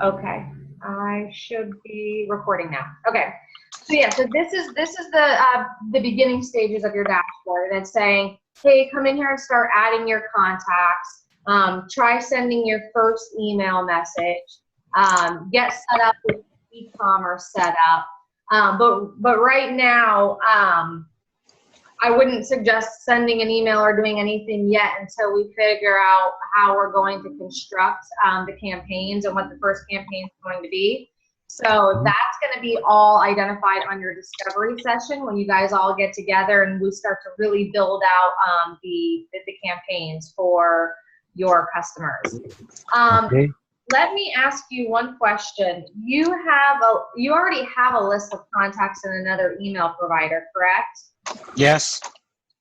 Okay, I should be recording now. Okay, so yeah, so this is the beginning stages of your dashboard, and it's saying, hey, come in here and start adding your contacts. Try sending your first email message. Get set up with e-commerce setup. But right now, I wouldn't suggest sending an email or doing anything yet until we figure out how we're going to construct the campaigns and what the first campaign is going to be. So that's going to be all identified on your discovery session when you guys all get together and we start to really build out the campaigns for your customers. Okay. Let me ask you one question. You already have a list of contacts in another email provider, correct? Yes.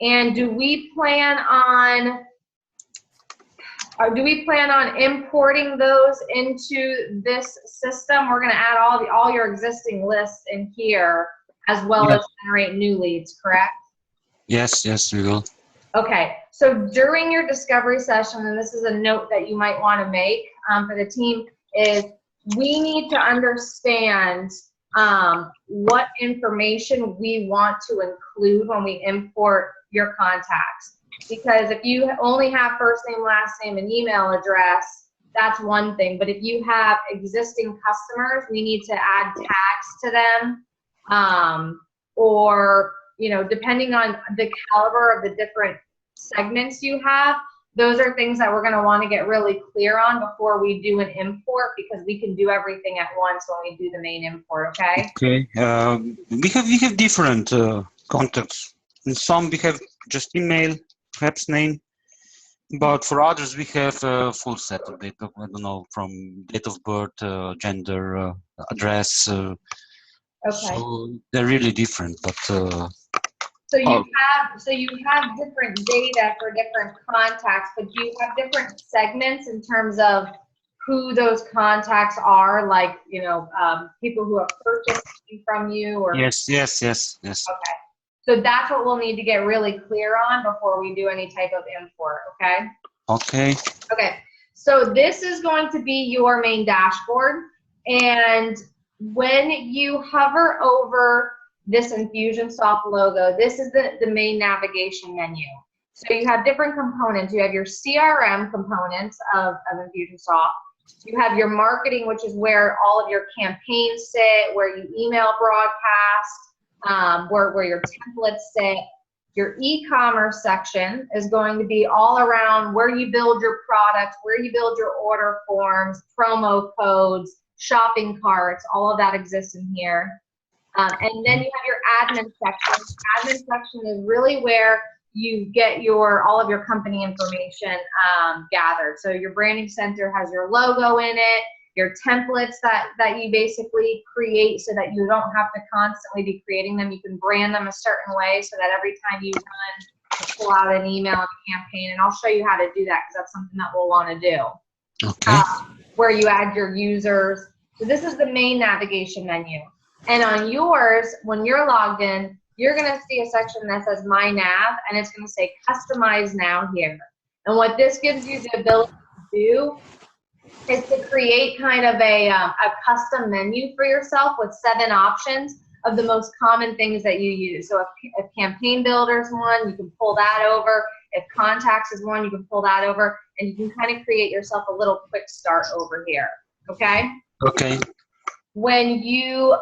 And do we plan on importing those into this system? We're going to add all your existing lists in here as well as generate new leads, correct? Yes, we will. Okay, so during your discovery session, and this is a note that you might want to make for the team, is we need to understand what information we want to include when we import your contacts. Because if you only have first name, last name, and email address, that's one thing. But if you have existing customers, we need to add tags to them, or depending on the caliber of the different segments you have, those are things that we're going to want to get really clear on before we do an import, because we can do everything at once when we do the main import, okay? Okay. We have different contacts. In some we have just email, perhaps name, but for others we have a full set of data. I don't know, from date of birth, gender, address. Okay. So they're really different, but. So you have different data for different contacts, but do you have different segments in terms of who those contacts are, like people who have purchased from you, or? Yes. Okay. So that's what we'll need to get really clear on before we do any type of import, okay? Okay. Okay. So this is going to be your main dashboard, and when you hover over this Infusionsoft logo, this is the main navigation menu. So you have different components. You have your CRM components of Infusionsoft. You have your marketing, which is where all of your campaigns sit, where you email broadcast, where your templates sit. Your e-commerce section is going to be all around where you build your products, where you build your order forms, promo codes, shopping carts, all of that exists in here. And then you have your admin section. Admin section is really where you get all of your company information gathered. So your branding center has your logo in it, your templates that you basically create so that you don't have to constantly be creating them. You can brand them a certain way so that every time you run, you pull out an email and a campaign. And I'll show you how to do that because that's something that we'll want to do. Okay. Where you add your users. So this is the main navigation menu. And on yours, when you're logged in, you're going to see a section that says My Nav, and it's going to say Customize Now here. And what this gives you the ability to do is to create kind of a custom menu for yourself with 7 options of the most common things that you use. So if Campaign Builder is one, you can pull that over. If Contacts is one, you can pull that over. And you can kind of create yourself a little quick start over here. Okay? Okay. When you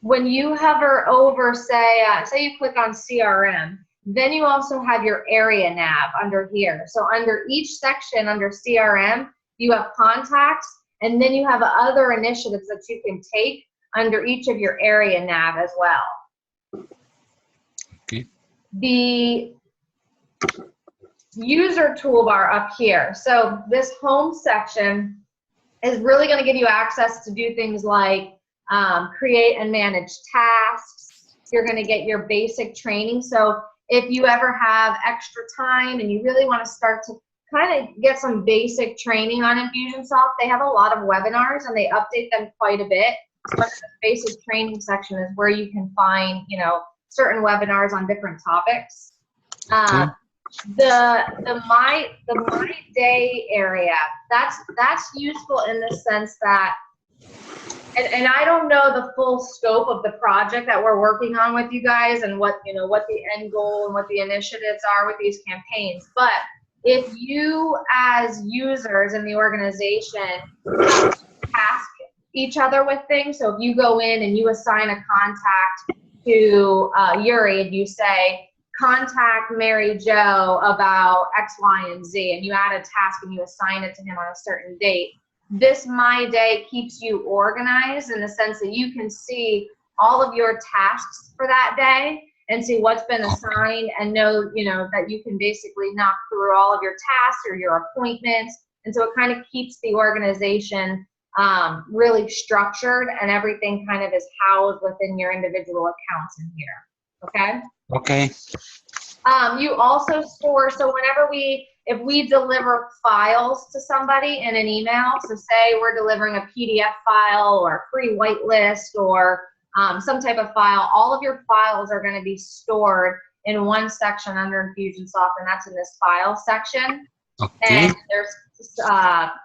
when you hover over, say you click on CRM, then you also have your area nav under here. So under each section under CRM, you have contacts, and then you have other initiatives that you can take under each of your area nav as well. Okay. The user toolbar up here. So this home section is really going to give you access to do things like create and manage tasks. You're going to get your basic training. So if you ever have extra time and you really want to start to kind of get some basic training on Infusionsoft, they have a lot of webinars and they update them quite a bit. So the basic training section is where you can find, certain webinars on different topics. The my day area, that's useful in the sense that, and I don't know the full scope of the project that we're working on with you guys and what the end goal and what the initiatives are with these campaigns, but if you as users in the organization task each other with things, so if you go in and you assign a contact to Yuri and you say, contact Mary Jo about X, Y, and Z, and you add a task and you assign it to him on a certain date, this My Day keeps you organized in the sense that you can see all of your tasks for that day and see what's been assigned and know, that you can basically knock through all of your tasks or your appointments. And so it kind of keeps the organization really structured, and everything kind of is housed within your individual accounts in here. Okay? Okay. You also store, so whenever if we deliver files to somebody in an email, so say we're delivering a PDF file or a free whitelist or some type of file, all of your files are going to be stored in one section under Infusionsoft, and that's in this file section. Okay. And there's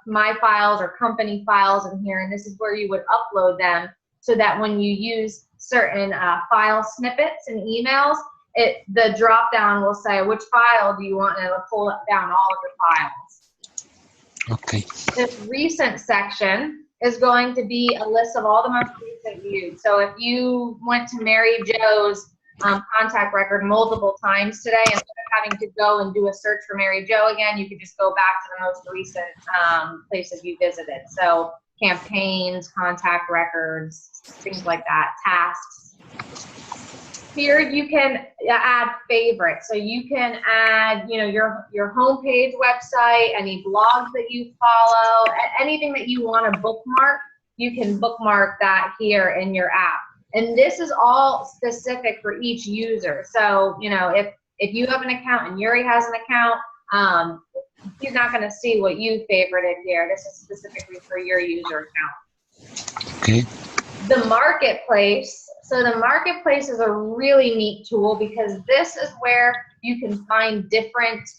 my files or company files in here, and this is where you would upload them so that when you use certain file snippets and emails, the drop down will say which file do you want, and it'll pull down all of your files. Okay. This recent section is going to be a list of all the most recent views. So if you went to Mary Jo's contact record multiple times today, instead of having to go and do a search for Mary Jo again, you could just go back to the most recent places you visited. So campaigns, contact records, things like that, tasks. Here you can add favorites. So you can add, your homepage website, any blogs that you follow, anything that you want to bookmark, you can bookmark that here in your app. And this is all specific for each user. So, if you have an account and Yuri has an account, he's not going to see what you favorited here. This is specifically for your user account. Okay. The marketplace. So the marketplace is a really neat tool because this is where you can find different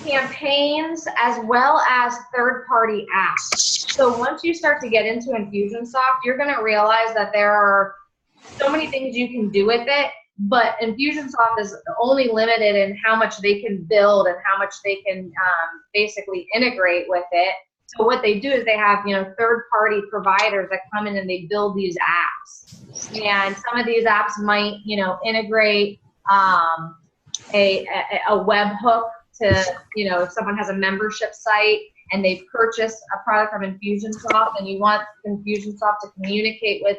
campaigns as well as third-party apps. So once you start to get into Infusionsoft, you're going to realize that there are so many things you can do with it, but Infusionsoft is only limited in how much they can build and how much they can basically integrate with it. So what they do is they have, third-party providers that come in and they build these apps. And some of these apps might, integrate a webhook to, if someone has a membership site and they purchase a product from Infusionsoft and you want Infusionsoft to communicate with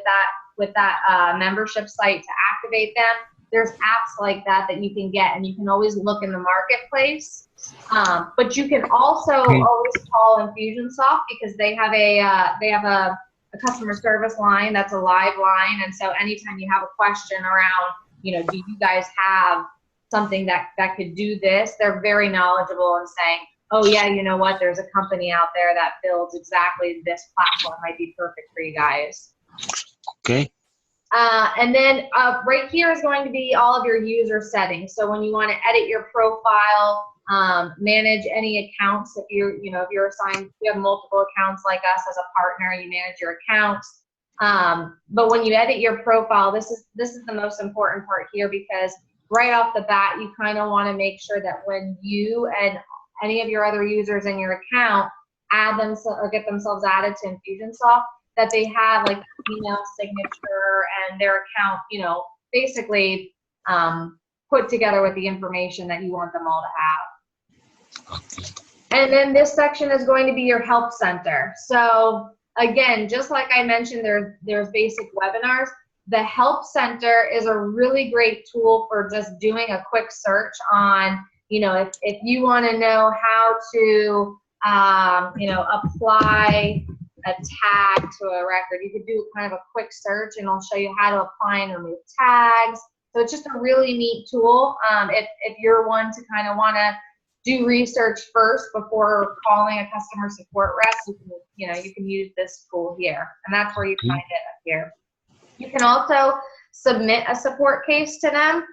that membership site to activate them, there's apps like that you can get, and you can always look in the marketplace. But you can also always call Infusionsoft because they have a customer service line that's a live line, and so anytime you have a question around, do you guys have something that could do this, they're very knowledgeable in saying, oh yeah, you know what, there's a company out there that builds exactly this platform, might be perfect for you guys. Okay. And then right here is going to be all of your user settings. So when you want to edit your profile, manage any accounts, if you're assigned, you have multiple accounts like us as a partner, you manage your accounts. But when you edit your profile, this is the most important part here, because right off the bat, you kind of want to make sure that when you and any of your other users in your account add them or get themselves added to Infusionsoft, that they have like their email signature and their account, basically put together with the information that you want them all to have. And then this section is going to be your help center. So again, just like I mentioned, there's basic webinars. The help center is a really great tool for just doing a quick search on, if you want to know how to, apply a tag to a record, you could do kind of a quick search and it'll show you how to apply and remove tags. So it's just a really neat tool. If you're one to kind of want to do research first before calling a customer support rep, you can use this tool here, and that's where you find it up here. You can also submit a support case to them.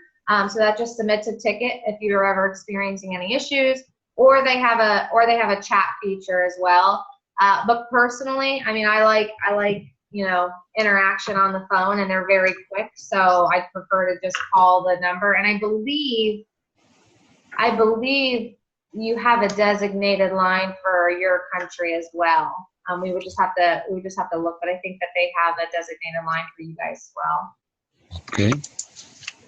So that just submits a ticket if you're ever experiencing any issues, or they have a chat feature as well. But personally, I mean, I like interaction on the phone, and they're very quick. So I prefer to just call the number. And I believe you have a designated line for your country as well. We would just have to look, but I think that they have a designated line for you guys as well. Okay.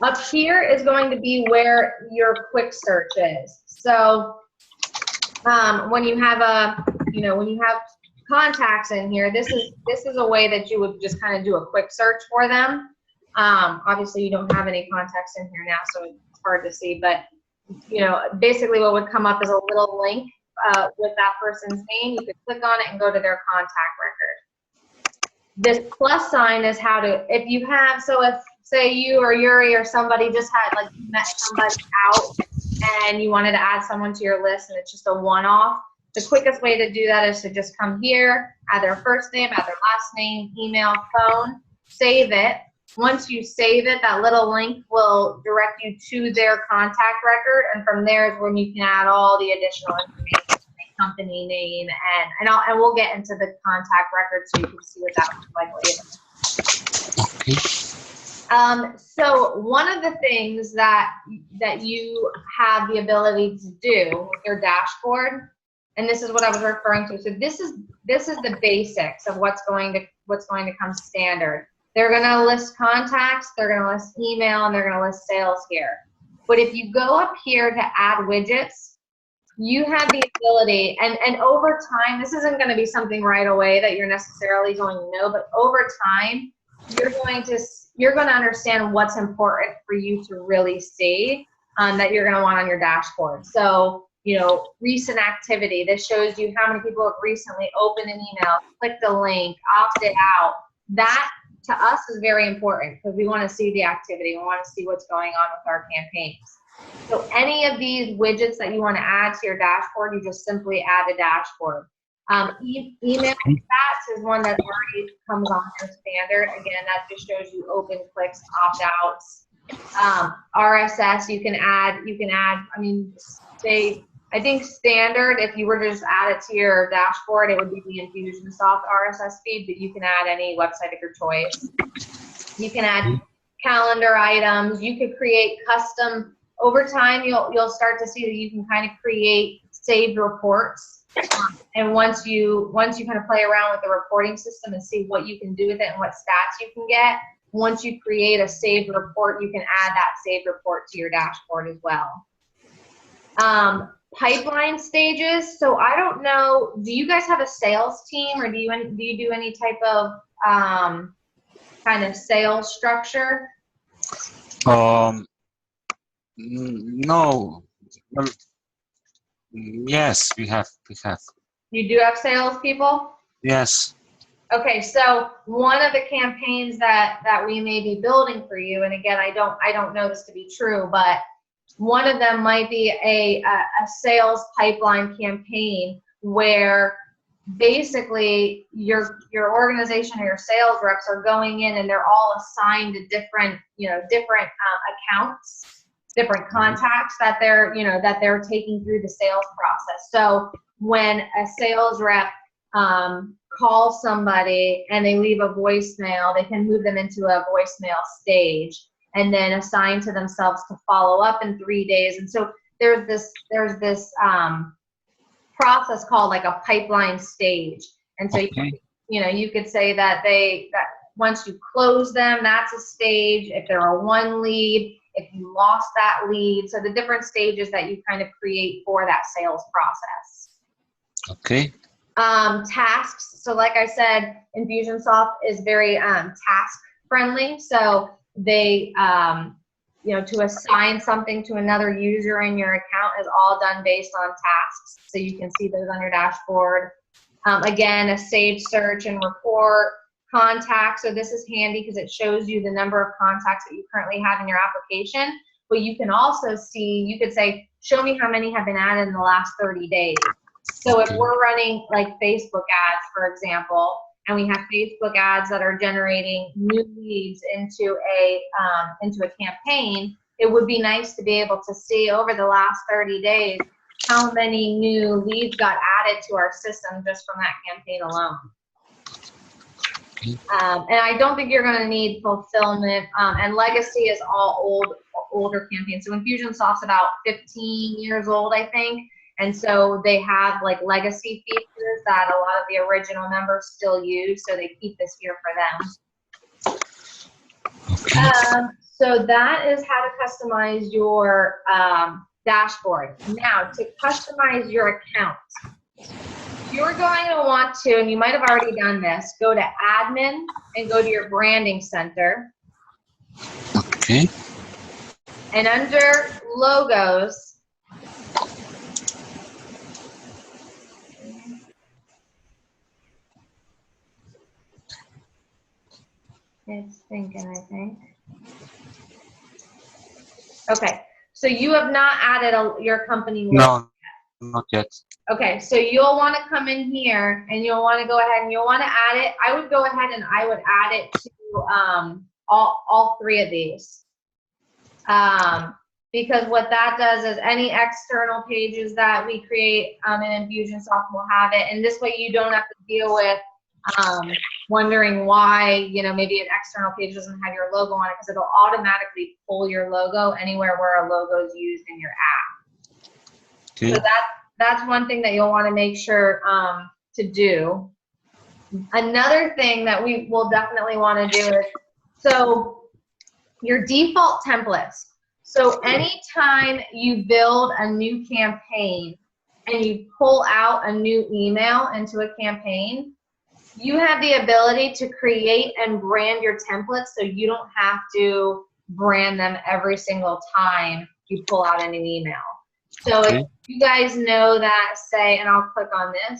Up here is going to be where your quick search is. So when you have contacts in here, this is a way that you would just kind of do a quick search for them. Obviously you don't have any contacts in here now, so it's hard to see, but basically what would come up is a little link with that person's name. You could click on it and go to their contact record. This plus sign is how to, if say you or Yuri or somebody just had, like, you met somebody out and you wanted to add someone to your list and it's just a one-off, the quickest way to do that is to just come here, add their first name, add their last name, email, phone, save it. Once you save it, that little link will direct you to their contact record, and from there is when you can add all the additional information, like company name, and we'll get into the contact record so you can see what that looks like later. Okay. So one of the things that you have the ability to do with your dashboard, and this is what I was referring to. So this is the basics of what's going to come standard. They're going to list contacts, they're going to list email, and they're going to list sales here. But if you go up here to add widgets, you have the ability, and over time, this isn't going to be something right away that you're necessarily going to know, but over time, you're going to understand what's important for you to really see that you're going to want on your dashboard. So, recent activity. This shows you how many people have recently opened an email, clicked a link, opted out. That, to us, is very important because we want to see the activity. We want to see what's going on with our campaigns. So any of these widgets that you want to add to your dashboard, you just simply add a dashboard. Email stats is one that already comes on your standard. Again, that just shows you open, clicks, opt-outs. RSS, you can add, I think standard, if you were to just add it to your dashboard, it would be the Infusionsoft RSS feed, but you can add any website of your choice. You can add calendar items. You could create custom, over time, you'll start to see that you can kind of create saved reports. And once you kind of play around with the reporting system and see what you can do with it and what stats you can get, once you create a saved report, you can add that saved report to your dashboard as well. Pipeline stages. So I don't know, do you guys have a sales team, or do you do any type of kind of sales structure? No. Well, yes, we have. You do have salespeople? Yes. Okay, so one of the campaigns that we may be building for you, and again, I don't know this to be true, but one of them might be a sales pipeline campaign where basically your organization or your sales reps are going in and they're all assigned to different accounts, different contacts that they're taking through the sales process. So when a sales rep calls somebody and they leave a voicemail, they can move them into a voicemail stage and then assign to themselves to follow up in 3 days. And so there's this process called like a pipeline stage. And so you could say that once you close them, that's a stage. If they're a one lead, if you lost that lead, so the different stages that you kind of create for that sales process. Okay. Tasks. So like I said, Infusionsoft is very task friendly. So they, to assign something to another user in your account is all done based on tasks. So you can see those on your dashboard. Again, a saved search and report. Contacts. So this is handy because it shows you the number of contacts that you currently have in your application. But you can also see, you could say, show me how many have been added in the last 30 days. So if we're running like Facebook ads, for example, and we have Facebook ads that are generating new leads into a campaign, it would be nice to be able to see over the last 30 days how many new leads got added to our system just from that campaign alone. And I don't think you're going to need fulfillment. And legacy is all older campaigns. So Infusionsoft's about 15 years old, I think. And so they have like legacy features that a lot of the original members still use. So they keep this here for them. Okay. So that is how to customize your dashboard. Now, to customize your account, you're going to want to, and you might have already done this, go to admin and go to your branding center. Okay. And under logos, it's thinking, I think. Okay, so you have not added your company logo. No, not yet. Okay, so you'll want to come in here and you'll want to go ahead and you'll want to add it. I would go ahead and I would add it to all three of these. Because what that does is any external pages that we create in Infusionsoft will have it. And this way you don't have to deal with wondering why, you know, maybe an external page doesn't have your logo on it, because it'll automatically pull your logo anywhere where a logo is used in your app. Okay. So that's one thing that you'll want to make sure to do. Another thing that we will definitely want to do is, so your default templates. So anytime you build a new campaign and you pull out a new email into a campaign, you have the ability to create and brand your templates so you don't have to brand them every single time you pull out a new email. So if you guys know that, say, and I'll click on this,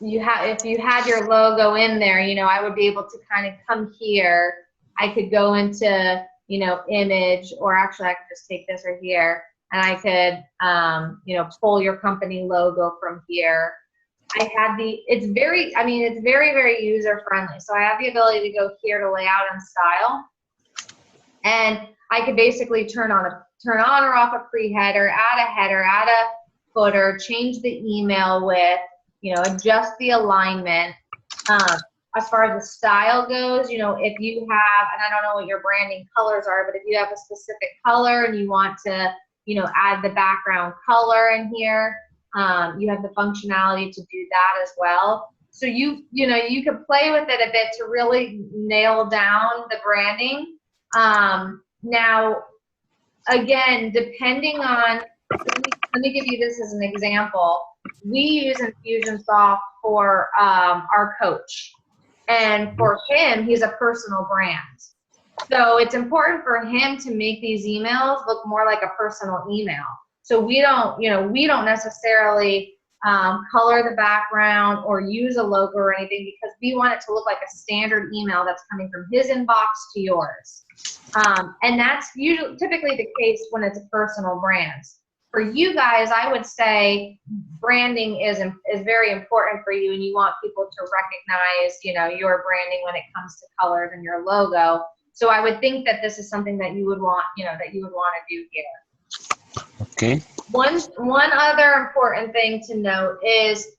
if you had your logo in there, you know, I would be able to kind of come here. I could go into, you know, image, or actually I could just take this right here, and I could, you know, pull your company logo from here. It's very, very user friendly. So I have the ability to go here to layout and style, and I could basically turn on or off a pre-header, add a header, add a footer, change the email width, you know, adjust the alignment. As far as the style goes, you know, if you have, and I don't know what your branding colors are, but if you have a specific color and you want to, you know, add the background color in here, you have the functionality to do that as well. So you know, you could play with it a bit to really nail down the branding. Now, again, depending on, let me give you this as an example. We use Infusionsoft for our coach. And for him, he's a personal brand. So it's important for him to make these emails look more like a personal email. So we don't, you know, we don't necessarily color the background or use a logo or anything, because we want it to look like a standard email that's coming from his inbox to yours. And that's typically the case when it's a personal brand. For you guys, I would say branding is very important for you, and you want people to recognize, you know, your branding when it comes to colors and your logo. So I would think that this is something that you would want, you know, that you would want to do here. Okay. One other important thing to note is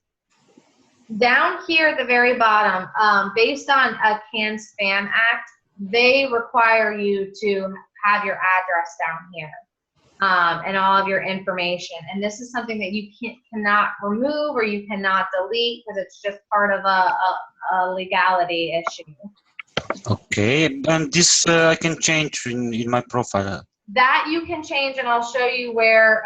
down here at the very bottom, based on a CAN Spam Act, they require you to have your address down here. And all of your information. And this is something that you cannot remove or you cannot delete, because it's just part of a legality issue. Okay, and this I can change in my profile. That you can change, and I'll show you where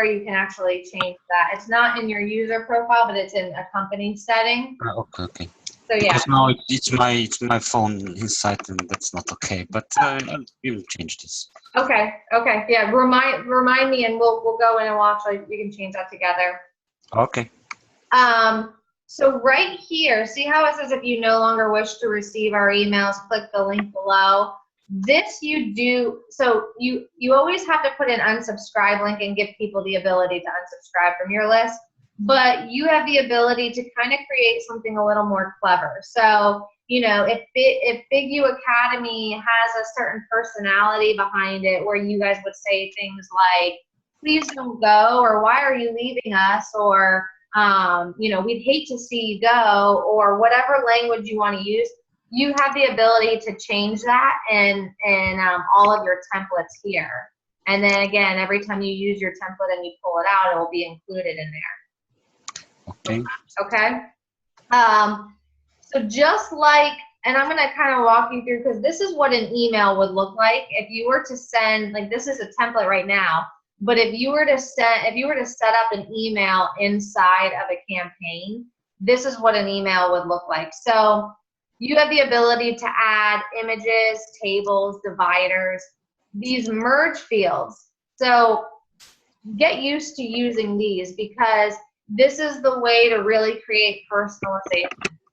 you can actually change that. It's not in your user profile, but it's in a company setting. Okay. So yeah. Because now it's my phone inside, and that's not okay. But we will change this. Okay. Yeah. Remind me, and we'll go in and we can change that together. Okay. So right here, see how it says if you no longer wish to receive our emails, click the link below. This you do, so you always have to put an unsubscribe link and give people the ability to unsubscribe from your list. but you have the ability to kind of create something a little more clever. So, you know, if BigU Academy has a certain personality behind it where you guys would say things like, please don't go, or why are you leaving us, or, you know, we'd hate to see you go, or whatever language you want to use, you have the ability to change that in all of your templates here. And then again, every time you use your template and you pull it out, it will be included in there. Okay. Okay. So just like, and I'm going to kind of walk you through, because this is what an email would look like if you were to send, like this is a template right now, but if you were to set up an email inside of a campaign, this is what an email would look like. So you have the ability to add images, tables, dividers, these merge fields. So get used to using these, because this is the way to really create personalization.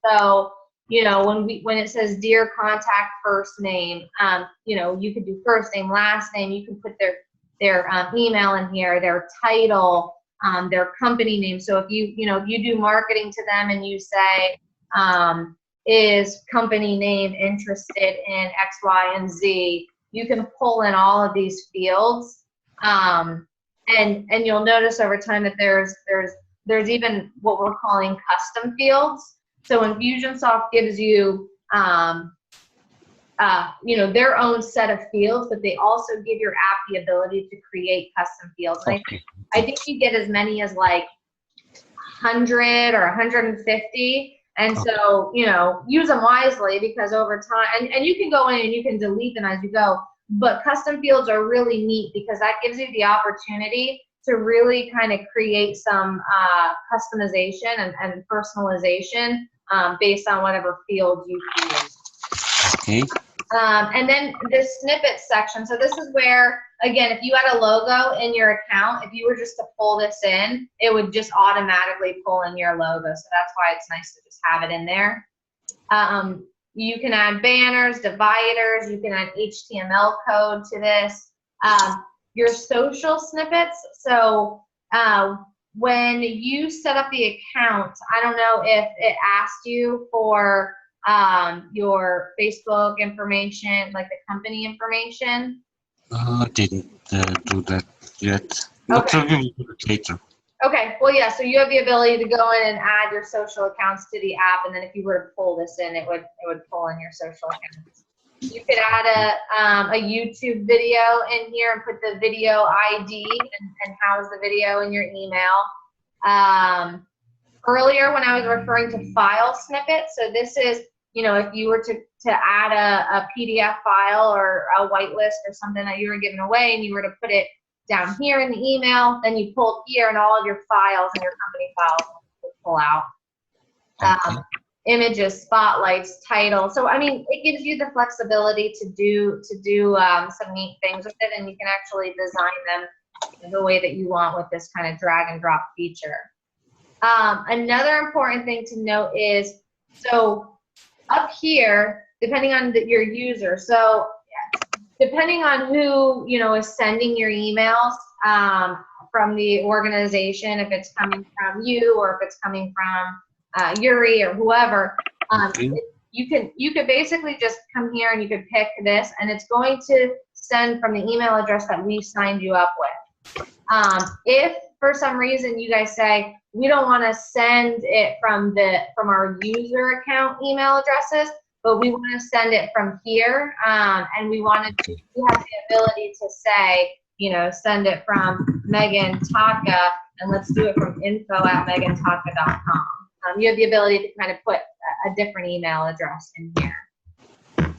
So, you know, when it says dear contact first name, you know, you could do first name, last name. You can put their email in here, their title, their company name. So if if you do marketing to them and you say, is company name interested in X, Y, and Z, you can pull in all of these fields, and you'll notice over time that there's even what we're calling custom fields. So Infusionsoft gives you their own set of fields, but they also give your app the ability to create custom fields. And Okay. I think you get as many as like 100 or 150. And so, you know, use them wisely, because over time, and you can go in and you can delete them as you go, but custom fields are really neat because that gives you the opportunity to really kind of create some customization and personalization based on whatever fields you use. Okay. And then the snippets section. So this is where, again, if you had a logo in your account, if you were just to pull this in, it would just automatically pull in your logo. So that's why it's nice to just have it in there. You can add banners, dividers. You can add HTML code to this. Your social snippets. So when you set up the account, I don't know if it asked you for your Facebook information, like the company information. Didn't do that yet. But we will do it later. Okay, well, yeah, so you have the ability to go in and add your social accounts to the app, and then if you were to pull this in, it would pull in your social accounts. You could add a YouTube video in here and put the video ID and house the video in your email. Earlier when I was referring to file snippets, so this is, you know, if you were to add a PDF file or a whitelist or something that you were giving away, and you were to put it down here in the email, then you pull here and all of your files and your company files will pull out. Okay. Images, spotlights, title. So, I mean, it gives you the flexibility to do some neat things with it, and you can actually design them the way that you want with this kind of drag and drop feature. Another important thing to note is, so up here, depending on your user, so depending on who, you know, is sending your emails from the organization, if it's coming from you or if it's coming from Yuri or whoever, you could basically just come here and you could pick this, and it's going to send from the email address that we signed you up with. If for some reason you guys say, we don't want to send it from our user account email addresses, but we want to send it from here, and we have the ability to say, you know, send it from Megan Taka, and let's do it from info@megantaka.com. You have the ability to kind of put a different email address in here.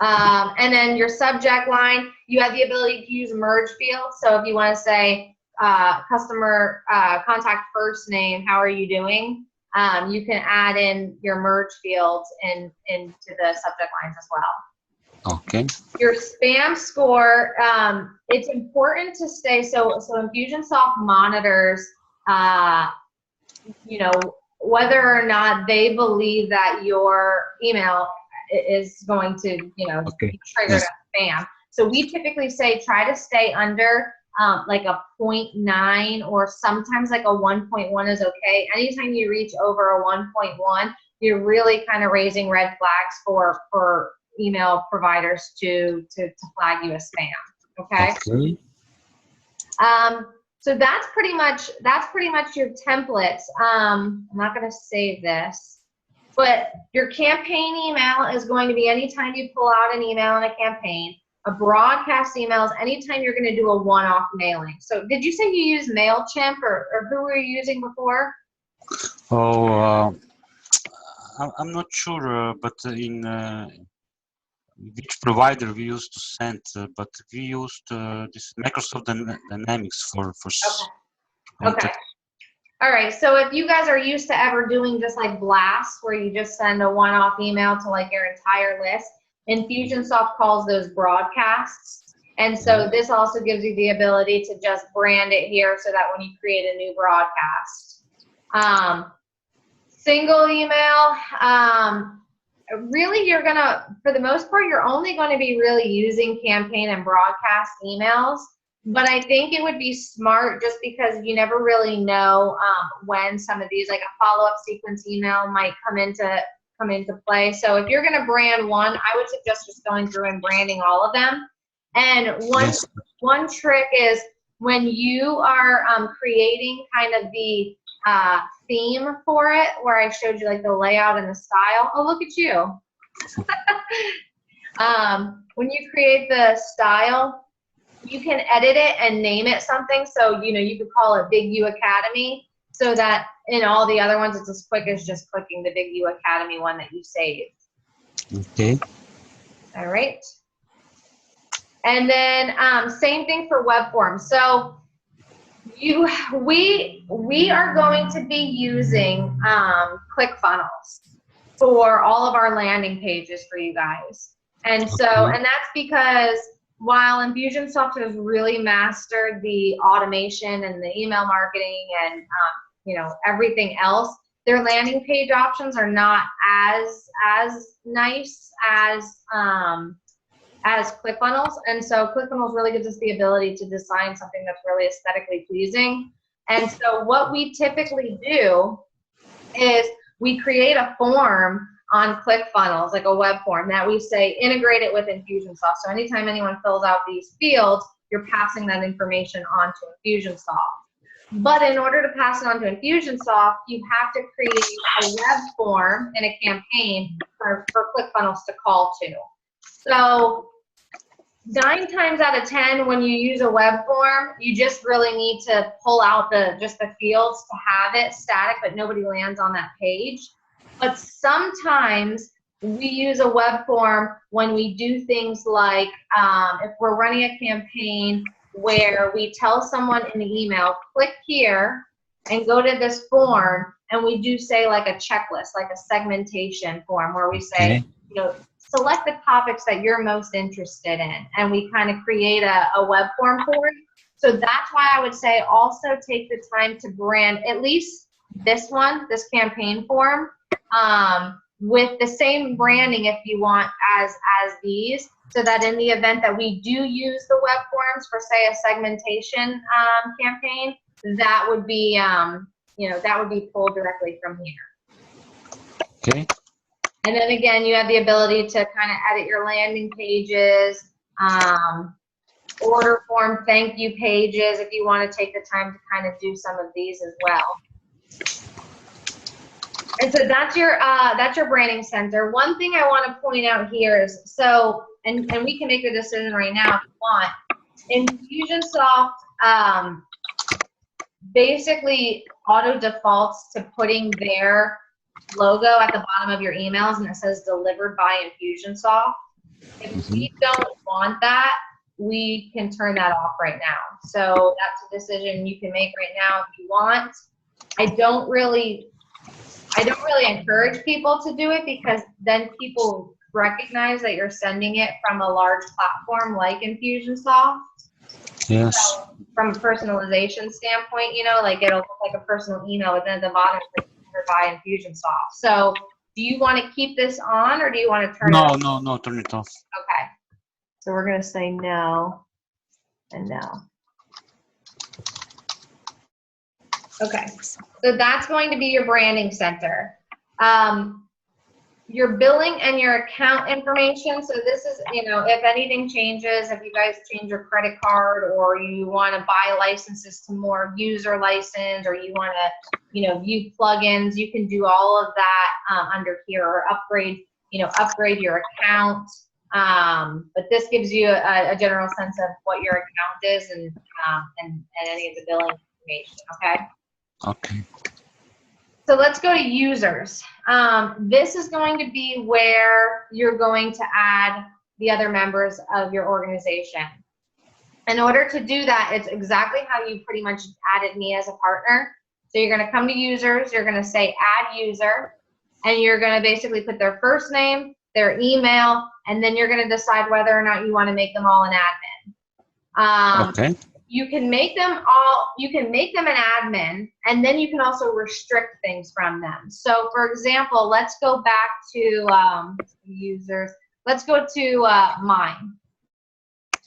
And then your subject line, you have the ability to use merge fields. So if you want to say, customer contact first name, how are you doing? You can add in your merge fields into the subject lines as well. Okay. Your spam score, it's important to stay, so Infusionsoft monitors, you know, whether or not they believe that your email is going to, you know, be triggered as spam. So we typically say try to stay under like a 0.9 or sometimes like a 1.1 is okay. Anytime you reach over a 1.1, you're really kind of raising red flags for email providers to flag you as spam. Okay. Okay. So that's pretty much your templates. I'm not going to save this, but your campaign email is going to be anytime you pull out an email in a campaign. A broadcast email is anytime you're going to do a one-off mailing. So did you say you use MailChimp or who were you using before? Oh, I'm not sure, but in which provider we used to send, but we used this Microsoft Dynamics for Okay. contact. Okay. All right. So if you guys are used to ever doing just like blasts where you just send a one-off email to like your entire list, Infusionsoft calls those broadcasts. And so this also gives you the ability to just brand it here so that when you create a new broadcast. Single email, really you're gonna, for the most part, you're only going to be really using campaign and broadcast emails. But I think it would be smart just because you never really know when some of these, like a follow-up sequence email might come into play. So if you're going to brand one, I would suggest just going through and branding all of them. And one trick is when you are creating kind of the theme for it, where I showed you like the layout and the style. Oh, look at you. When you create the style, you can edit it and name it something. So, you know, you could call it BigU Academy, so that in all the other ones, it's as quick as just clicking the BigU Academy one that you saved. Okay. All right. And then same thing for web forms. So we are going to be using ClickFunnels for all of our landing pages for you guys. And so, and that's because while Infusionsoft has really mastered the automation and the email marketing and you know, everything else, their landing page options are not as nice as ClickFunnels. And so ClickFunnels really gives us the ability to design something that's really aesthetically pleasing. And so what we typically do is we create a form on ClickFunnels, like a web form that we say integrate it with Infusionsoft. So anytime anyone fills out these fields, you're passing that information onto Infusionsoft. But in order to pass it on to Infusionsoft, you have to create a web form in a campaign for ClickFunnels to call to. So 9 times out of 10, when you use a web form, you just really need to pull out just the fields to have it static, but nobody lands on that page. But sometimes we use a web form when we do things like if we're running a campaign where we tell someone in the email, click here and go to this form, and we do say like a checklist, like a segmentation form where we say, you know, select the topics that you're most interested in, and we kind of create a web form for it. So that's why I would say also take the time to brand at least this one, this campaign form, with the same branding if you want as these, so that in the event that we do use the web forms for, say, a segmentation campaign, that would be you know, that would be pulled directly from here. Okay. And then again, you have the ability to kind of edit your landing pages, order form thank you pages if you want to take the time to kind of do some of these as well. And so that's your branding center. One thing I want to point out here is, so, and we can make the decision right now if you want. Infusionsoft basically auto defaults to putting their logo at the bottom of your emails, and it says delivered by Infusionsoft. If we don't want that, we can turn that off right now. So that's a decision you can make right now if you want. I don't really encourage people to do it, because then people recognize that you're sending it from a large platform like Infusionsoft. Yes. So from a personalization standpoint, you know, like it'll look like a personal email, but then at the bottom it's delivered by Infusionsoft. So do you want to keep this on, or do you want to turn it off? No, turn it off. Okay. So we're going to say no and no. Okay, so that's going to be your branding center. Your billing and your account information. So this is, you know, if anything changes, if you guys change your credit card or you want to buy licenses to more user license, or you want to, you know, view plugins, you can do all of that under here, or upgrade, you know, upgrade your account. But this gives you a general sense of what your account is and any of the billing information. Okay. Okay. So let's go to users. This is going to be where you're going to add the other members of your organization. In order to do that, it's exactly how you pretty much added me as a partner. So you're going to come to users, you're going to say add user, and you're going to basically put their first name, their email, and then you're going to decide whether or not you want to make them all an admin. Okay. You can make them an admin, and then you can also restrict things from them. So for example, let's go back to users. Let's go to mine.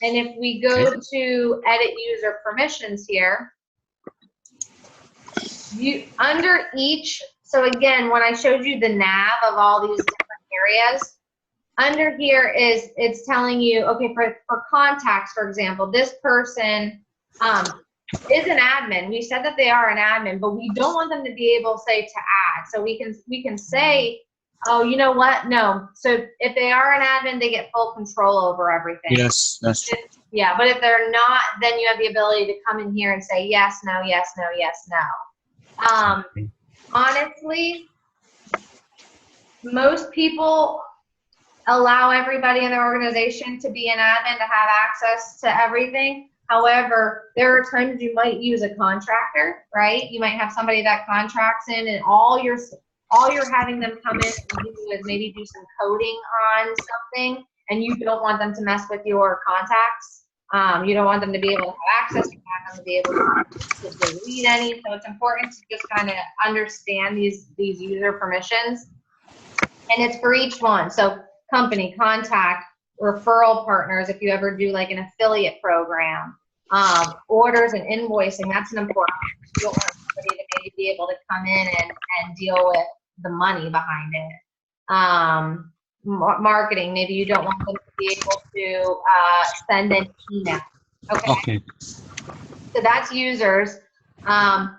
And if we go to edit user permissions here, under each, so again, when I showed you the nav of all these different areas, under here it's telling you, okay, for contacts, for example, this person is an admin. We said that they are an admin, but we don't want them to be able, say, to add. So we can say, oh, you know what? No. So if they are an admin, they get full control over everything. Yes, that's true. Yeah, but if they're not, then you have the ability to come in here and say yes, no, yes, no, yes, no. Honestly, most people allow everybody in their organization to be an admin, to have access to everything. However, there are times you might use a contractor, right? You might have somebody that contracts in, and all you're having them come in and do is maybe do some coding on something, and you don't want them to mess with your contacts. You don't want them to be able to have access. You want them to be able to delete any. So it's important to just kind of understand these user permissions, and it's for each one. So company, contact, referral partners, if you ever do like an affiliate program, orders and invoicing, that's an important one. You don't want somebody to maybe be able to come in and deal with the money behind it. Marketing, maybe you don't want them to be able to send an email. Okay. So that's users. And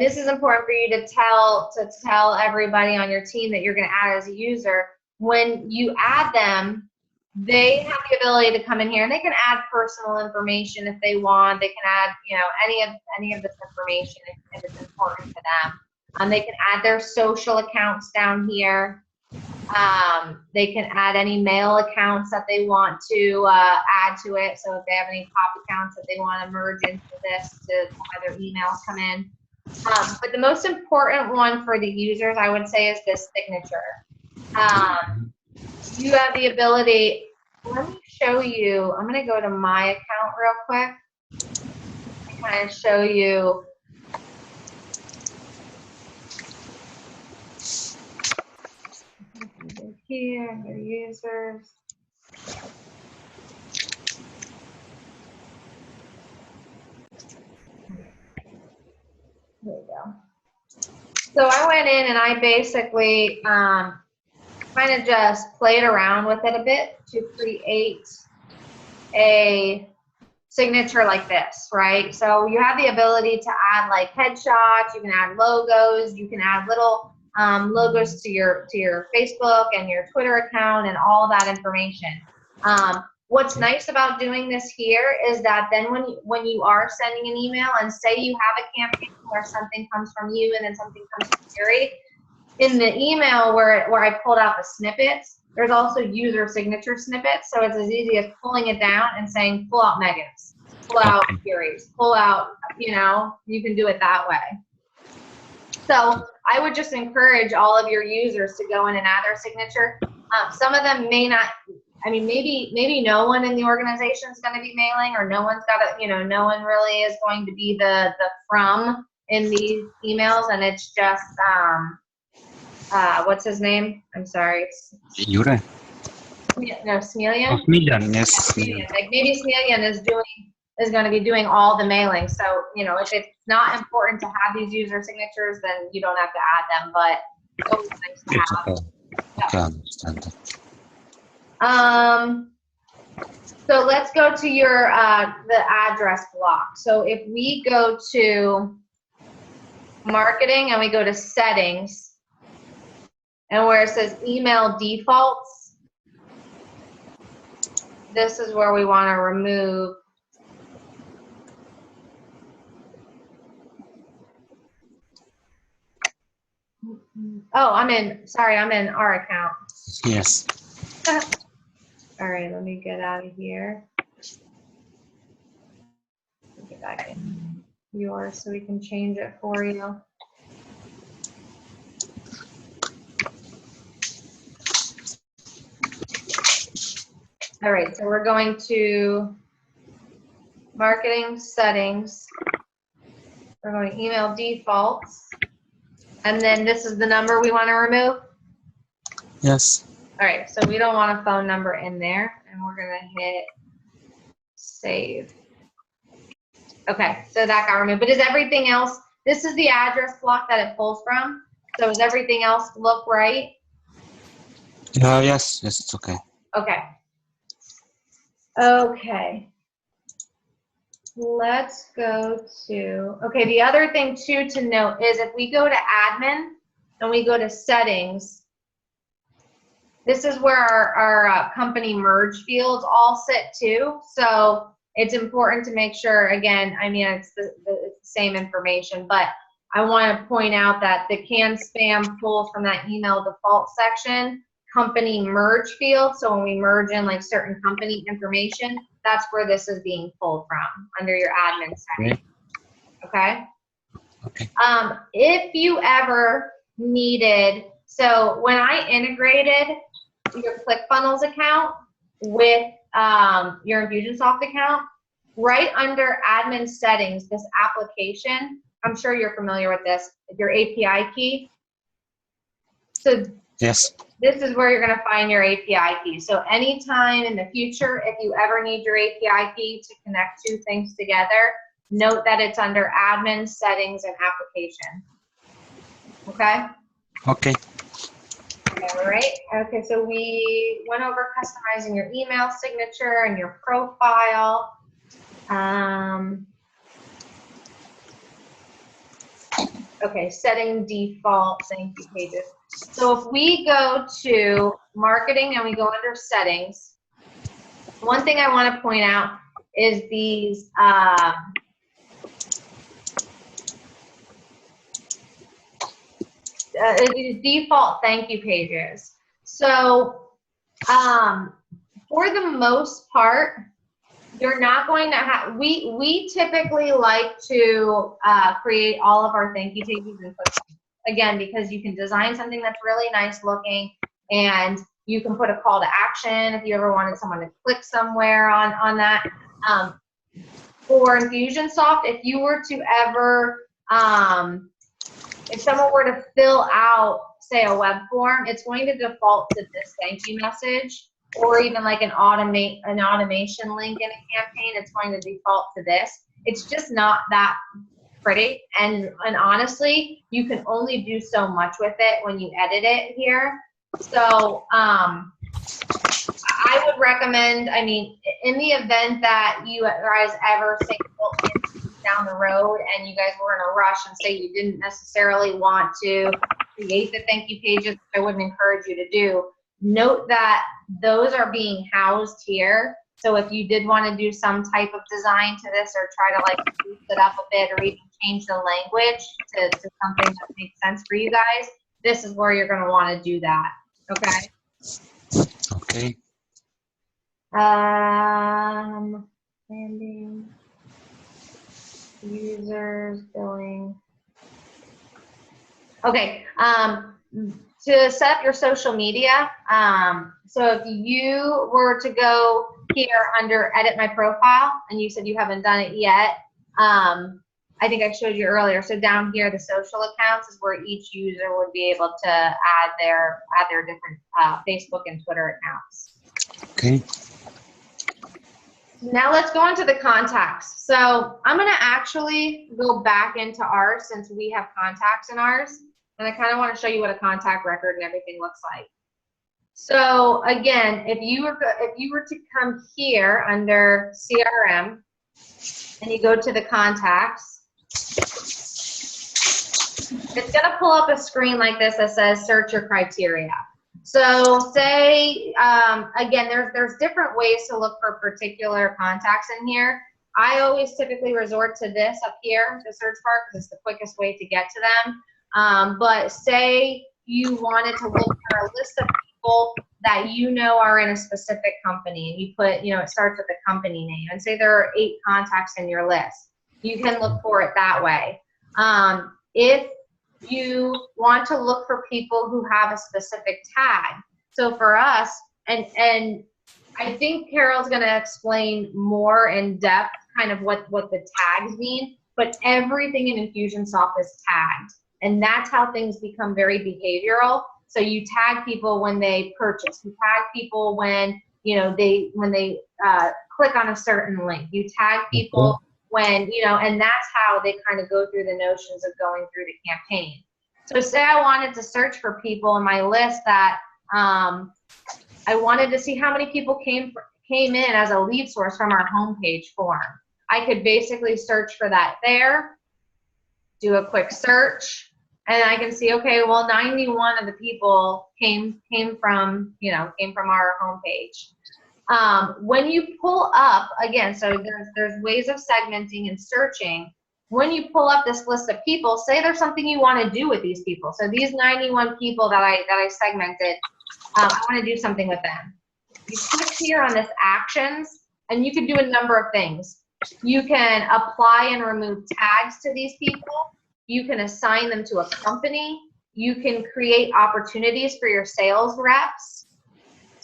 this is important for you to tell everybody on your team that you're going to add as a user. When you add them, they have the ability to come in here and they can add personal information if they want. They can add, you know, any of this information if it's important to them. They can add their social accounts down here. They can add any mail accounts that they want to add to it. So if they have any pop accounts that they want to merge into this to have their emails come in. But the most important one for the users, I would say, is this signature. You have the ability, let me show you, I'm going to go to my account real quick and kind of show you. Here, the users. There we go. So I went in and I basically kind of just played around with it a bit to create a signature like this, right? So you have the ability to add like headshots, you can add logos, you can add little logos to your Facebook and your Twitter account and all that information. What's nice about doing this here is that then when you are sending an email and say you have a campaign where something comes from you and then something comes from Gary, in the email where I pulled out the snippets, there's also user signature snippets. So it's as easy as pulling it down and saying, pull out Megan's, pull out Gary's, pull out, you know, you can do it that way. So I would just encourage all of your users to go in and add their signature. Some of them may not, I mean, maybe no one in the organization is going to be mailing, or no one's got a, you know, no one really is going to be the from in these emails, and it's just, what's his name? I'm sorry. Jure. No, Smelian? Oh, Smelian, yes. Yeah, Smelian. Like maybe Smelian is doing is going to be doing all the mailing. So, you know, if it's not important to have these user signatures, then you don't have to add them, but it's always nice to It's have. okay. Okay, I understand that. So let's go to your, the address block. So if we go to marketing and we go to settings, and where it says email defaults, this is where we want to remove. Oh, I'm in our account. Yes. All right, let me get out of here. Get back in yours so we can change it for you. All right, so we're going to marketing settings. We're going to email defaults. And then this is the number we want to remove. Yes. All right, so we don't want a phone number in there, and we're going to hit save. Okay, so that got removed. But is everything else, this is the address block that it pulls from. So does everything else look right? Yes, it's okay. Okay. Okay. Let's go to, okay, the other thing too to note is if we go to admin and we go to settings, this is where our company merge fields all sit too. So it's important to make sure, again, I mean, it's the same information, but I want to point out that the can spam pulls from that email default section, company merge field. So when we merge in like certain company information, that's where this is being pulled from under your admin setting. Okay. Okay. If you ever needed, so when I integrated your ClickFunnels account with your Infusionsoft account, right under admin settings, this application, I'm sure you're familiar with this, your API key. So Yes. this is where you're going to find your API key. So anytime in the future, if you ever need your API key to connect two things together, note that it's under admin, settings, and application. Okay? Okay. All right. Okay, so we went over customizing your email signature and your profile. Okay, setting default thank you pages. So if we go to marketing and we go under settings, one thing I want to point out is these default thank you pages. So for the most part, you're not going to have, we typically like to create all of our thank you pages in ClickFunnels. Again, because you can design something that's really nice looking, and you can put a call to action if you ever wanted someone to click somewhere on that. For Infusionsoft, if you were to ever, if someone were to fill out, say, a web form, it's going to default to this thank you message, or even like an automation link in a campaign, it's going to default to this. It's just not that pretty, and honestly, you can only do so much with it when you edit it here. So I would recommend, I mean, in the event that you guys ever think down the road and you guys were in a rush and say you didn't necessarily want to create the thank you pages, I wouldn't encourage you to do. Note that those are being housed here. So if you did want to do some type of design to this, or try to like boost it up a bit, or even change the language to something that makes sense for you guys, this is where you're going to want to do that. Okay. Okay. Landing, users, billing. Okay. To set up your social media, so if you were to go here under edit my profile, and you said you haven't done it yet, I think I showed you earlier. So down here, the social accounts is where each user would be able to add their different Facebook and Twitter accounts. Okay. Now let's go into the contacts. So I'm going to actually go back into ours since we have contacts in ours. And I kind of want to show you what a contact record and everything looks like. So again, if you were to come here under CRM and you go to the contacts, it's going to pull up a screen like this that says search your criteria. So say, again, there's different ways to look for particular contacts in here. I always typically resort to this up here, the search bar, because it's the quickest way to get to them. But say you wanted to look for a list of people that you know are in a specific company, and you put, it starts with the company name, and say there are 8 contacts in your list. You can look for it that way. If you want to look for people who have a specific tag. So for us, and I think Carol's going to explain more in depth kind of what the tags mean, but everything in Infusionsoft is tagged, and that's how things become very behavioral. So you tag people when they purchase, you tag people when they click on a certain link, you tag people when, and that's how they kind of go through the notions of going through the campaign. So say I wanted to search for people in my list that I wanted to see how many people came in as a lead source from our homepage form. I could basically search for that there, do a quick search, and I can see, okay, well, 91 of the people came from our homepage. When you pull up, again, so there's ways of segmenting and searching. When you pull up this list of people, say there's something you want to do with these people. So these 91 people that I segmented, I want to do something with them. You click here on this actions, and you can do a number of things. You can apply and remove tags to these people. You can assign them to a company. You can create opportunities for your sales reps.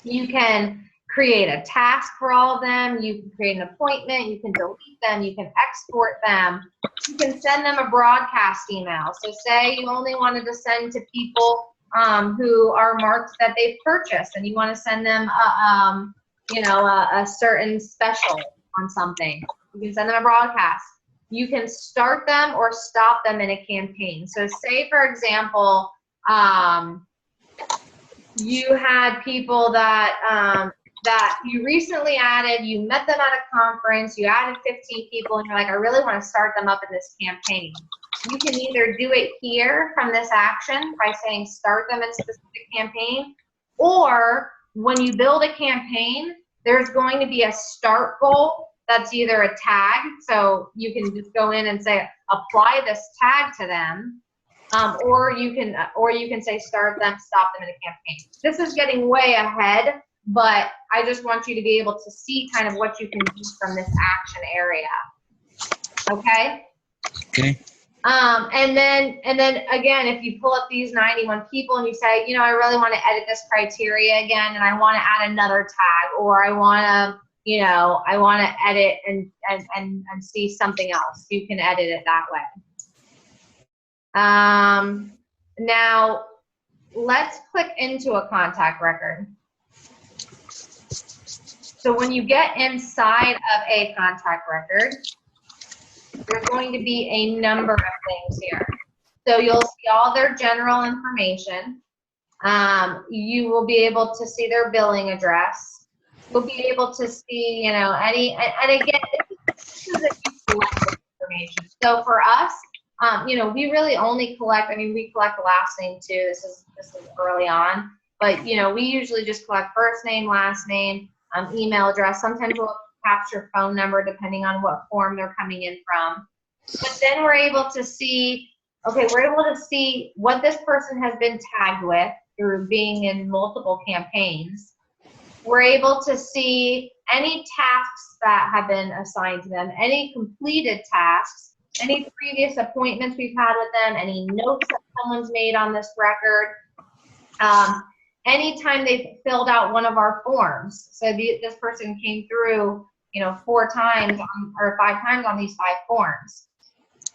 You can create a task for all of them. You can create an appointment. You can delete them. You can export them. You can send them a broadcast email. So say you only wanted to send to people who are marked that they've purchased, and you want to send them a certain special on something. You can send them a broadcast. You can start them or stop them in a campaign. So say, for example, you had people that you recently added, you met them at a conference, you added 15 people, and you're like, I really want to start them up in this campaign. You can either do it here from this action by saying start them in a specific campaign, or when you build a campaign, there's going to be a start goal that's either a tag, so you can just go in and say apply this tag to them, or you can say start them, stop them in a campaign. This is getting way ahead, but I just want you to be able to see kind of what you can do from this action area. Okay? Okay. And then again, if you pull up these 91 people and you say, I really want to edit this criteria again, and I want to add another tag, or I want to edit and see something else, you can edit it that way. Now let's click into a contact record. So when you get inside of a contact record, there's going to be a number of things here. So you'll see all their general information. You will be able to see their billing address. You'll be able to see, any, and again, this is if you collect this information. So for us, we really only collect, we collect the last name too. This is early on, but we usually just collect first name, last name, email address. Sometimes we'll capture phone number depending on what form they're coming in from. But then we're able to see, okay, we're able to see what this person has been tagged with through being in multiple campaigns. We're able to see any tasks that have been assigned to them, any completed tasks, any previous appointments we've had with them, any notes that someone's made on this record. Anytime they've filled out one of our forms. So this person came through, 4 times or 5 times on these 5 forms.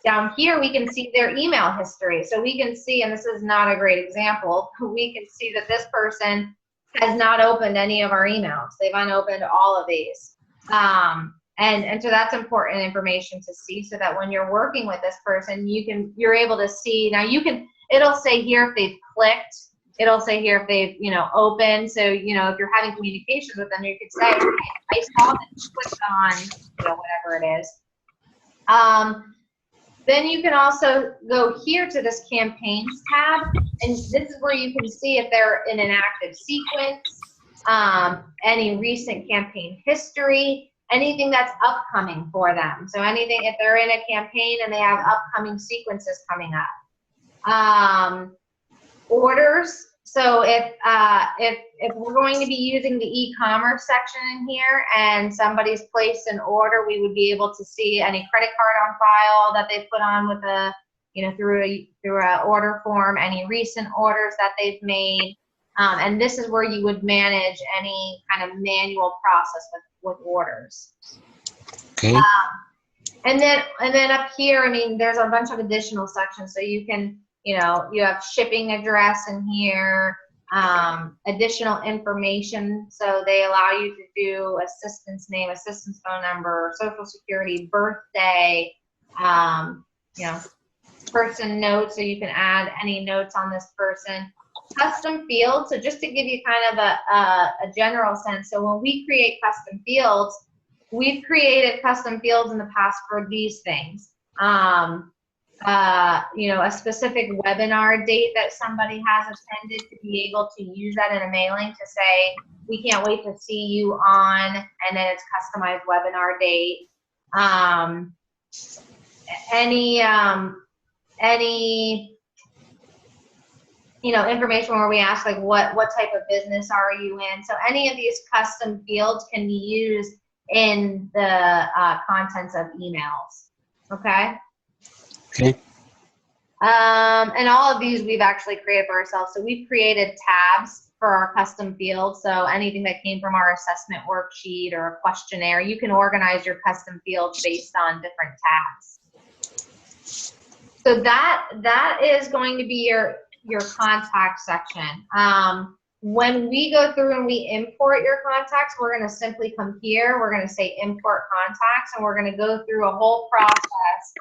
Down here, we can see their email history. So we can see, and this is not a great example, we can see that this person has not opened any of our emails. They've unopened all of these. And so that's important information to see, so that when you're working with this person, you're able to see. Now it'll say here if they've clicked, it'll say here if they've, opened. So, if you're having communications with them, you could say, hey, I saw that you clicked on, whatever it is. Then you can also go here to this campaigns tab, and this is where you can see if they're in an active sequence, any recent campaign history, anything that's upcoming for them. So anything, if they're in a campaign and they have upcoming sequences coming up. Orders. So if we're going to be using the e-commerce section in here and somebody's placed an order, we would be able to see any credit card on file that they put on with a, through a order form, any recent orders that they've made. And this is where you would manage any kind of manual process with orders. Okay. And then up here, I mean, there's a bunch of additional sections. So you can, you have shipping address in here, additional information. So they allow you to do assistant's name, assistant's phone number, social security, birthday, person notes. So you can add any notes on this person. Custom fields. So just to give you kind of a general sense. So when we create custom fields, we've created custom fields in the past for these things. A specific webinar date that somebody has attended, to be able to use that in a mailing to say, we can't wait to see you on, and then it's customized webinar date. Any information where we ask, like, what type of business are you in? So any of these custom fields can be used in the contents of emails. Okay. Okay. And all of these we've actually created for ourselves. So we've created tabs for our custom fields. So anything that came from our assessment worksheet or a questionnaire, you can organize your custom fields based on different tabs. So that is going to be your contact section. When we go through and we import your contacts, we're going to simply come here. We're going to say import contacts, and we're going to go through a whole process.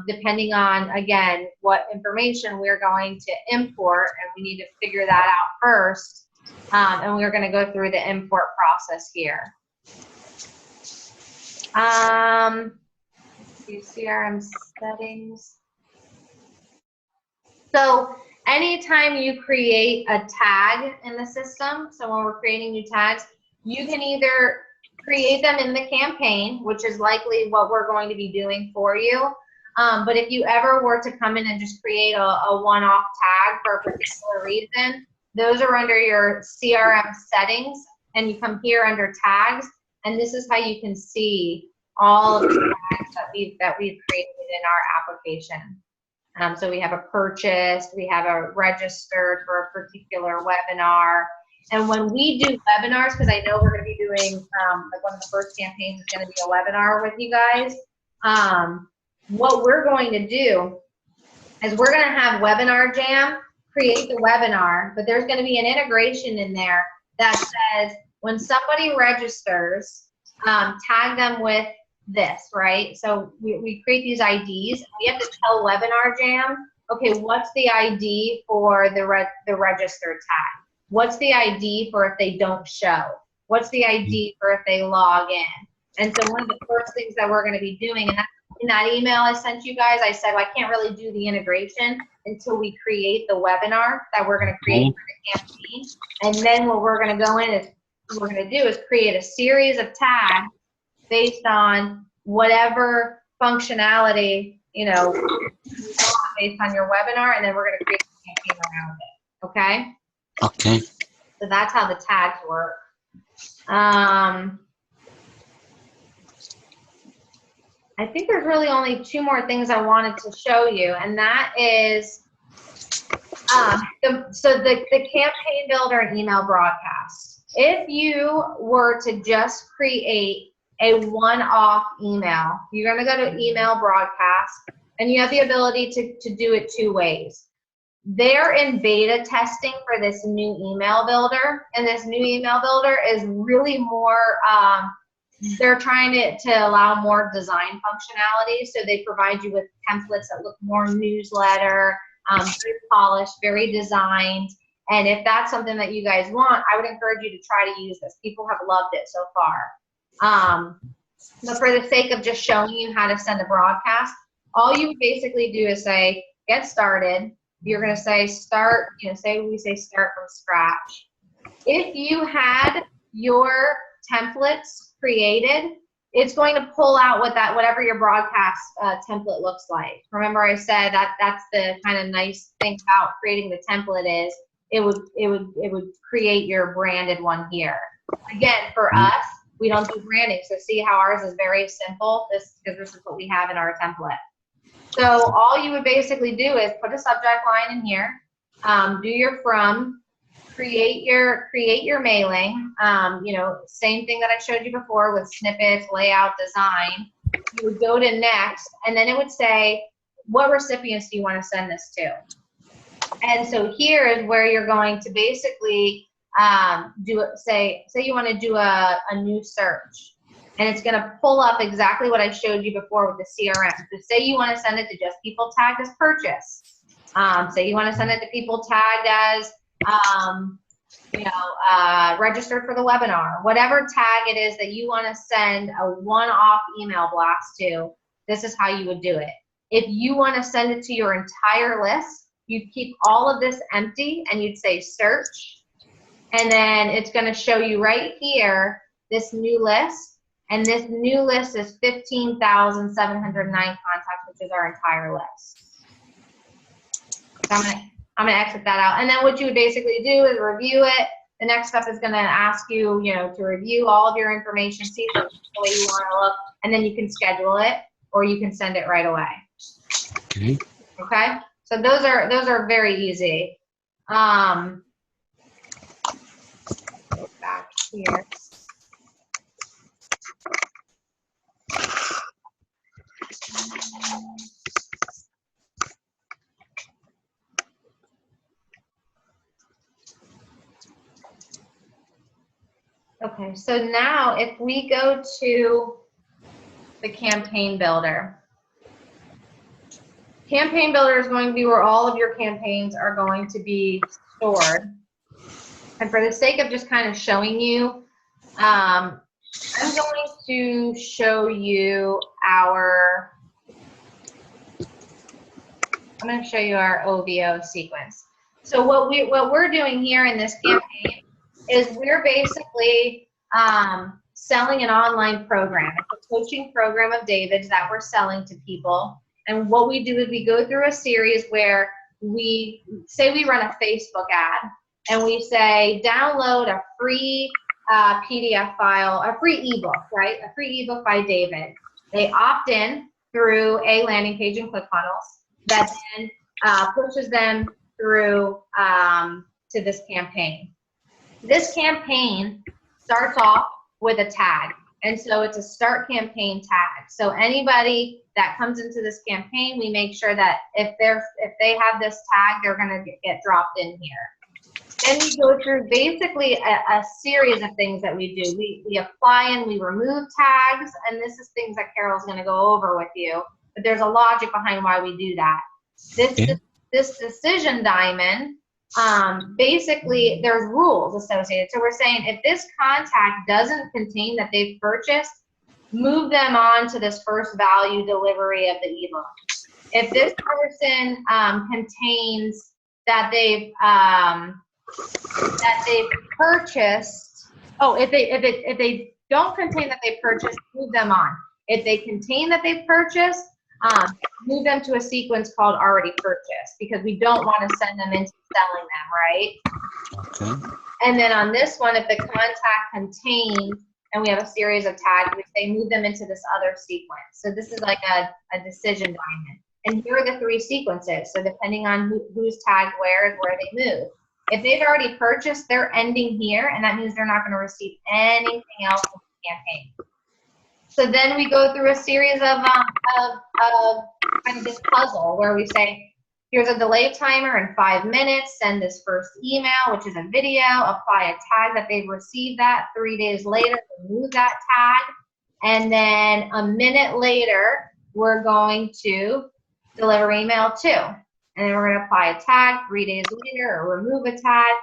Depending on, again, what information we're going to import, and we need to figure that out first. And we're going to go through the import process here. CRM settings. So anytime you create a tag in the system, so when we're creating new tags, you can either create them in the campaign, which is likely what we're going to be doing for you. But if you ever were to come in and just create a one-off tag for a particular reason, those are under your CRM settings, and you come here under tags, and this is how you can see all of the tags that we've created in our application. So we have a purchased, we have a registered for a particular webinar. And when we do webinars, because I know we're going to be doing, like one of the first campaigns is going to be a webinar with you guys. What we're going to do is we're going to have Webinar Jam create the webinar, but there's going to be an integration in there that says when somebody registers, tag them with this, right? So we create these IDs, and we have to tell Webinar Jam, okay, what's the ID for the registered tag? What's the ID for if they don't show? What's the ID for if they log in? And so one of the first things that we're going to be doing, and in that email I sent you guys, I said, well, I can't really do the integration until we create the webinar that we're going to create for the campaign. And then what we're going to go in is, what we're going to do is create a series of tags based on whatever functionality, you know, based on your webinar, and then we're going to create a campaign around it. Okay? Okay. So that's how the tags work. I think there's really only two more things I wanted to show you, and that is the campaign builder and email broadcast. If you were to just create a one-off email, you're going to go to email broadcast, and you have the ability to do it two ways. They're in beta testing for this new email builder, and this new email builder is really more they're trying to allow more design functionality. So they provide you with templates that look more newsletter, very polished, very designed. And if that's something that you guys want, I would encourage you to try to use this. People have loved it so far. But for the sake of just showing you how to send a broadcast, all you would basically do is say, get started. You're going to say start, say we say start from scratch. If you had your templates created, it's going to pull out whatever your broadcast template looks like. Remember I said that's the kind of nice thing about creating the template is it would create your branded one here. Again, for us, we don't do branding, so see how ours is very simple, because this is what we have in our template. So all you would basically do is put a subject line in here, do your from, create your mailing, same thing that I showed you before with snippets, layout, design. You would go to next, and then it would say, what recipients do you want to send this to? And so here is where you're going to basically do it. Say you want to do a new search, and it's going to pull up exactly what I showed you before with the CRM. So say you want to send it to just people tagged as purchase. Say you want to send it to people tagged as registered for the webinar. Whatever tag it is that you want to send a one-off email blast to, this is how you would do it. If you want to send it to your entire list, you'd keep all of this empty and you'd say search, and then it's going to show you right here this new list, and this new list is 15,709 contacts, which is our entire list. So I'm gonna exit that out, and then what you would basically do is review it. The next step is going to ask you, to review all of your information, see if it's the way you want to look, and then you can schedule it or you can send it right away. Okay. Okay. So those are very easy. Go back here. Okay, so now if we go to the campaign builder. Campaign builder is going to be where all of your campaigns are going to be stored. And for the sake of just kind of showing you, I'm going to show you our OVO sequence. So what we're doing here in this campaign is we're basically selling an online program. It's a coaching program of David's that we're selling to people. And what we do is we go through a series where we run a Facebook ad, and we say download a free PDF file, a free ebook, right? A free ebook by David. They opt in through a landing page and ClickFunnels that then pushes them through to this campaign. This campaign starts off with a tag, and so it's a start campaign tag. So anybody that comes into this campaign, we make sure that if they have this tag, they're going to get dropped in here. Then we go through basically a series of things that we do. We apply and we remove tags, and this is things that Carol's going to go over with you. But there's a logic behind why we do that. This decision diamond. Basically, there's rules associated. So we're saying if this contact doesn't contain that they've purchased, move them on to this first value delivery of the ebook. If this person contains that they've purchased, if they don't contain that they've purchased, move them on. If they contain that they've purchased, move them to a sequence called already purchased, because we don't want to send them into selling them, right? Okay. And then on this one, if the contact contains, and we have a series of tags, we say move them into this other sequence. So this is like a decision diamond. And here are the three sequences. So depending on who's tagged where is where they move. If they've already purchased, they're ending here, and that means they're not going to receive anything else in the campaign. So then we go through a series of kind of this puzzle where we say, here's a delay timer in 5 minutes, send this first email, which is a video, apply a tag that they've received that 3 days later, remove that tag, And then a minute later, we're going to deliver email 2. And then we're going to apply a tag 3 days later or remove a tag.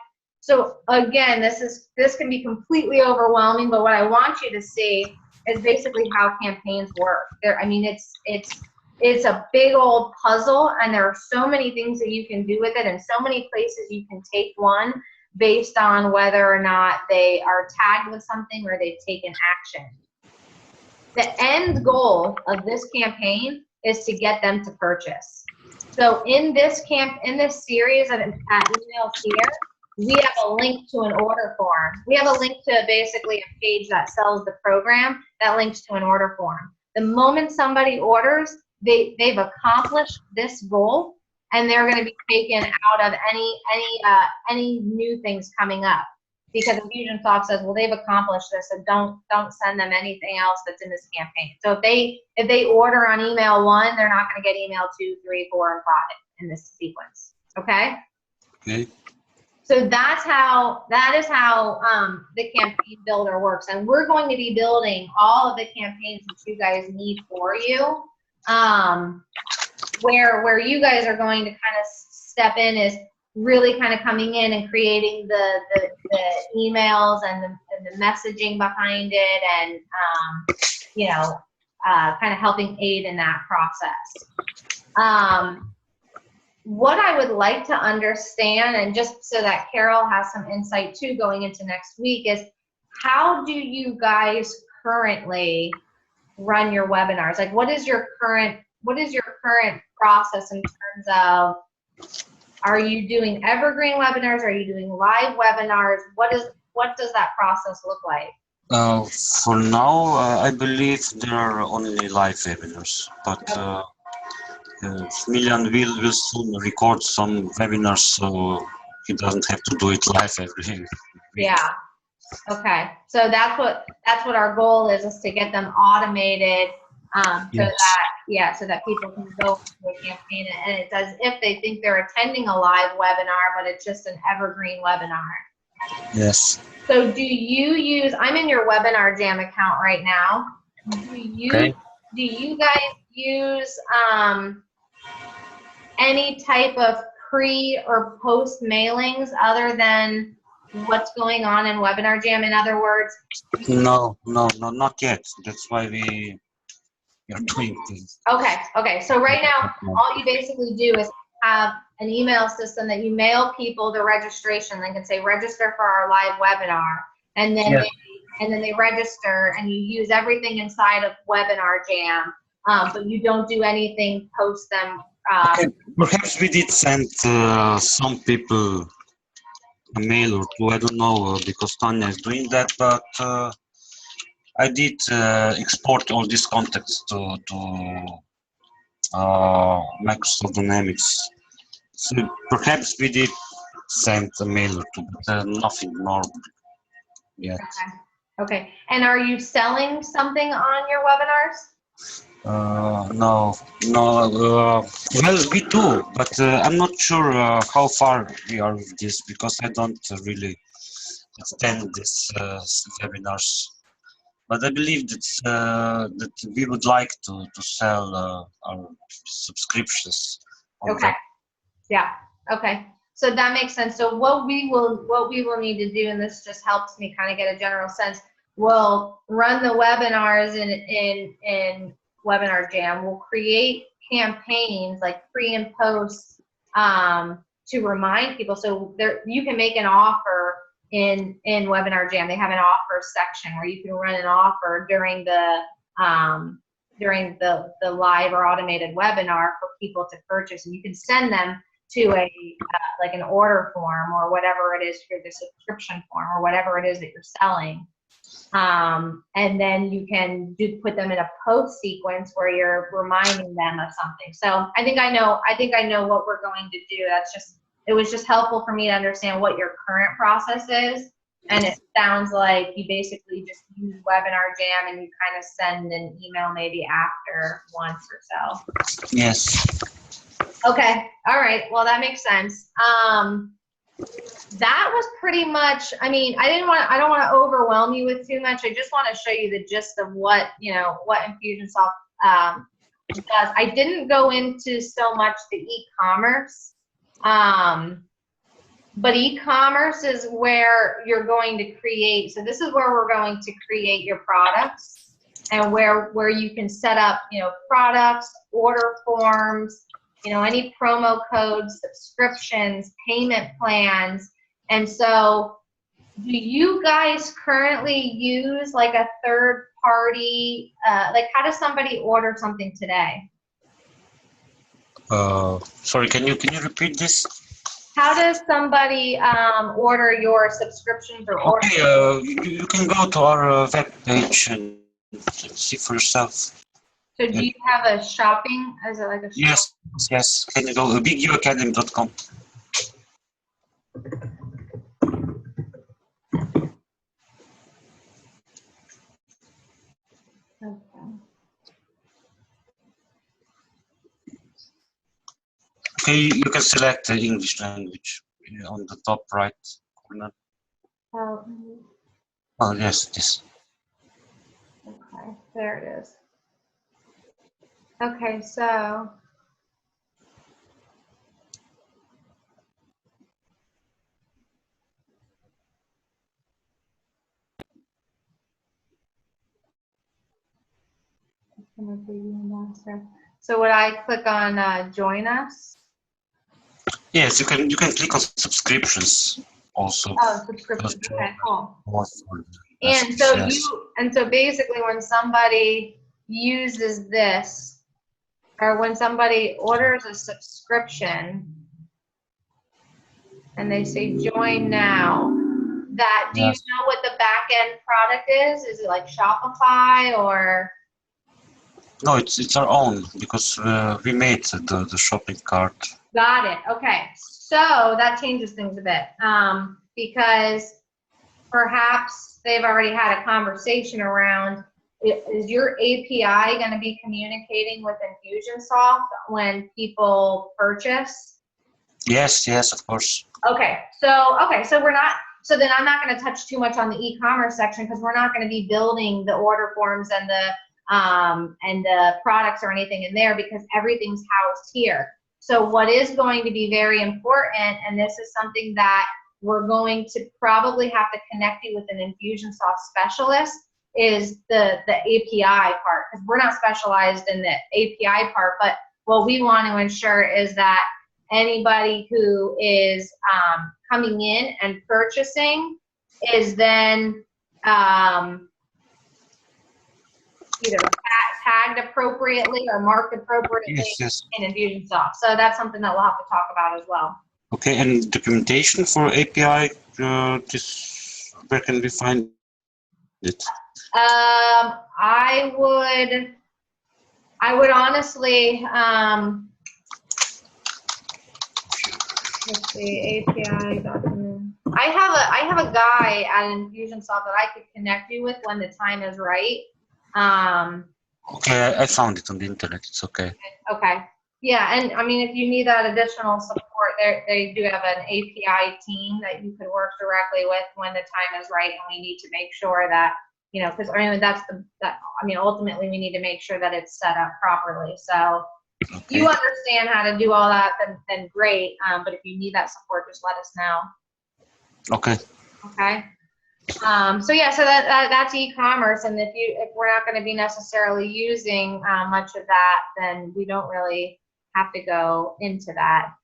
So again, this can be completely overwhelming, but what I want you to see is basically how campaigns work. I mean, it's a big old puzzle, and there are so many things that you can do with it and so many places you can take one based on whether or not they are tagged with something or they've taken action. The end goal of this campaign is to get them to purchase. So in this series of emails here, we have a link to an order form. We have a link to basically a page that sells the program that links to an order form. The moment somebody orders, they've accomplished this goal, and they're going to be taken out of any new things coming up, because Infusionsoft says, well, they've accomplished this, so don't send them anything else that's in this campaign. So if they order on email 1, they're not going to get email 2, 3, 4, and 5 in this sequence. Okay. Okay. So that is how the campaign builder works, and we're going to be building all of the campaigns that you guys need for you. Where you guys are going to kind of step in is really kind of coming in and creating the emails and the messaging behind it, and kind of helping aid in that process. What I would like to understand, and just so that Carol has some insight too going into next week, is how do you guys currently run your webinars? Like, what is your current process in terms of, are you doing evergreen webinars? Are you doing live webinars? What does that process look like? For now, I believe there are only live webinars, but Miljan will soon record some webinars, so he doesn't have to do it live every week. Yeah. Okay. So that's what our goal is to get them automated, so that people can go to a campaign, and it's as if they think they're attending a live webinar, but it's just an evergreen webinar. Yes. So do you use, I'm in your Webinar Jam account right now. Do you guys use any type of pre or post mailings other than what's going on in Webinar Jam? In other words, No, not yet. That's why we are doing this. Okay. So right now, all you basically do is have an email system that you mail people the registration. They can say register for our live webinar, and then they register, and you use everything inside of Webinar Jam, but you don't do anything post them. Okay. Perhaps we did send some people a mail or two. I don't know because Tanya is doing that, but I did export all these contacts to Microsoft Dynamics. So perhaps we did send a mail or two, but nothing more yet. Okay. And are you selling something on your webinars? No. Well, we do, but I'm not sure how far we are with this, because I don't really attend these webinars. But I believe that we would like to sell our subscriptions. Okay. Yeah. Okay. So that makes sense. So what we will need to do, and this just helps me kind of get a general sense, we'll run the webinars in Webinar Jam. We'll create campaigns like pre and post to remind people. So you can make an offer in Webinar Jam. They have an offer section where you can run an offer during the live or automated webinar for people to purchase, and you can send them to like an order form or whatever it is for the subscription form or whatever it is that you're selling. And then you can put them in a post sequence where you're reminding them of something. So I think I know what we're going to do. It was just helpful for me to understand what your current process is. And it sounds like you basically just use Webinar Jam and you kind of send an email maybe after once or so. Yes. Okay. All right. Well, that makes sense. that was pretty much, I mean, I don't want to overwhelm you with too much. I just want to show you the gist of what, what Infusionsoft does. I didn't go into so much the e-commerce, but e-commerce is where you're going to create. So this is where we're going to create your products, and where you can set up, products, order forms, any promo codes, subscriptions, payment plans. And so do you guys currently use like a third party, like how does somebody order something today? Sorry, can you repeat this? How does somebody order your subscriptions or order? Okay, you can go to our web page and see for yourself. So do you have a shopping, is it like a shopping? Yes. Can you go to BigUacademy.com? Okay, you can select the English language on the top right corner. Oh, yes, this. Okay, there it is. Okay, so so would I click on join us? Yes, you can click on subscriptions also. Oh, subscriptions. Okay, cool. And Yes. so basically when somebody uses this, or when somebody orders a subscription and they say join now, do you know what the back end product is? Is it like Shopify or? No, it's our own, because we made the shopping cart. Got it. Okay. So that changes things a bit, because perhaps they've already had a conversation around, is your API going to be communicating with Infusionsoft when people purchase? Yes, of course. Okay. So we're not, so then I'm not going to touch too much on the e-commerce section, because we're not going to be building the order forms and the products or anything in there, because everything's housed here. So what is going to be very important, and this is something that we're going to probably have to connect you with an Infusionsoft specialist, is the API part, because we're not specialized in the API part. But what we want to ensure is that anybody who is coming in and purchasing is then either tagged appropriately or marked appropriately in Infusionsoft. So that's something that we'll have to talk about as well. Okay, and documentation for API, where can we find it? I would honestly, let's see, API document. I have a guy at Infusionsoft that I could connect you with when the time is right. Okay, I found it on the internet. It's okay. Okay. Yeah, and I mean, if you need that additional support, they do have an API team that you could work directly with when the time is right, and we need to make sure that, because I mean, ultimately we need to make sure that it's set up properly. So if you understand how to do all that, then great. But if you need that support, just let us know. Okay. Okay. So yeah, so that's e-commerce, and if we're not going to be necessarily using much of that, then we don't really have to go into that.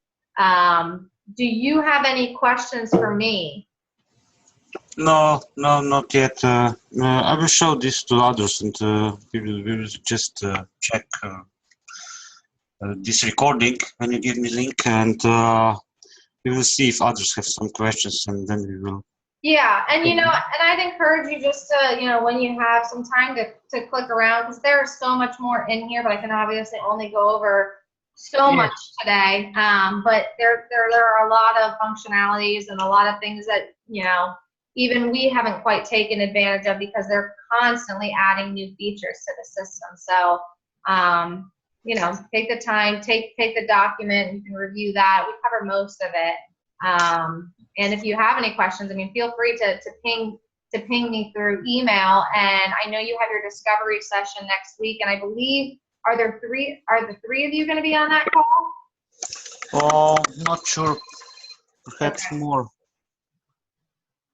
Do you have any questions for me? No, not yet. I will show this to others, and we will just check this recording when you give me link, and we will see if others have some questions, and then we will. Yeah, and and I'd encourage you just to, when you have some time to click around, because there's so much more in here, but I can obviously only go over so much today. But there are a lot of functionalities and a lot of things that, even we haven't quite taken advantage of, because they're constantly adding new features to the system. So, take the time, take the document, you can review that. We cover most of it. And if you have any questions, I mean, feel free to ping me through email. And I know you have your discovery session next week, and I believe are the three of you going to be on that call? Oh, not sure. Perhaps more.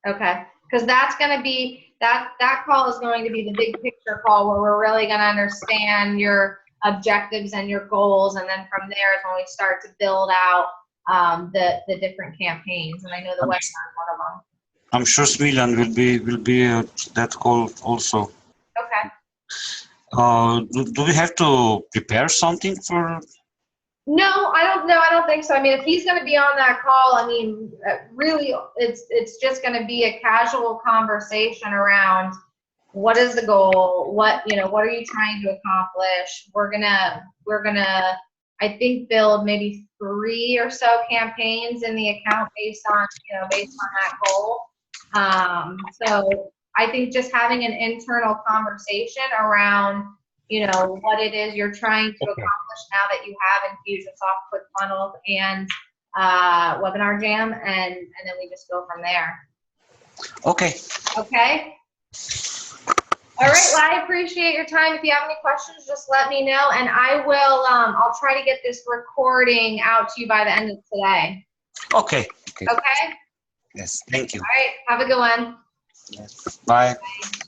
Okay, because that's going to be that call is going to be the big picture call where we're really going to understand your objectives and your goals, and then from there is when we start to build out the different campaigns. And I know the webinar is one of them. I'm sure Smiljan will be at that call also. Okay. Do we have to prepare something for? No, I don't know. I don't think so. I mean, if he's going to be on that call, I mean, really, it's just going to be a casual conversation around what is the goal, what are you trying to accomplish. We're gonna, I think, build maybe 3 or so campaigns in the account based on that goal. So I think just having an internal conversation around, what it is you're trying to accomplish now that you have Infusionsoft, ClickFunnels, and Webinar Jam, and then we just go from there. Okay. Okay. All right. Well, I appreciate your time. If you have any questions, just let me know, and I will. I'll try to get this recording out to you by the end of today. Okay. Okay. Yes. Thank you. All right. Have a good one. Yes. Bye. Bye.